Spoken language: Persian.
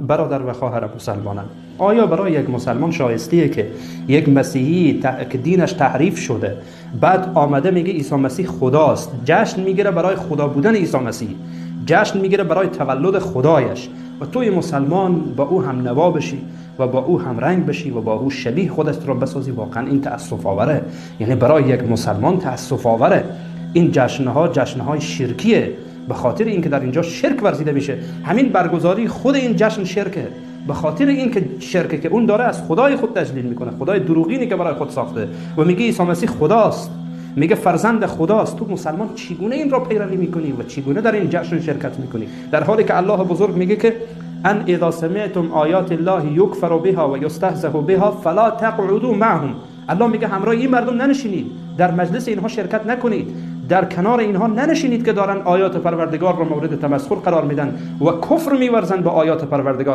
برادر و خواهر مسلمانم، آیا برای یک مسلمان شایستیه که یک مسیحی که دینش تحریف شده بعد آمده میگه عیسی مسیح خداست، جشن میگیره برای خدا بودن عیسی مسیح، جشن میگیره برای تولد خدایش، و توی مسلمان با او هم نوا بشی و با او هم رنگ بشی و با او شبیه خودت را بسازی؟ واقعا این تأسف آوره. یعنی برای یک مسلمان تأسف آوره. این جشنهای شرکیه، به خاطر اینکه در اینجا شرک ورزیده میشه. همین برگزاری خود این جشن شرکه، به خاطر اینکه شرکه که اون داره از خدای خود تجلیل میکنه، خدای دروغینی که برای خود ساخته و میگه عیسی مسیح خداست، میگه فرزند خداست. تو مسلمان چگونه این را پیروی میکنی و چگونه در این جشن شرکت میکنی، در حالی که الله بزرگ میگه که ان اذا سمعتم آیات الله یکفر بها و یستهزأ بها فلا تقعدوا معهم. الله میگه همراه این مردم ننشینید، در مجلس اینها شرکت نکنید، در کنار اینها ننشینید که دارن آیات پروردگار را مورد تمسخر قرار میدن و کفر میورزن با آیات پروردگار.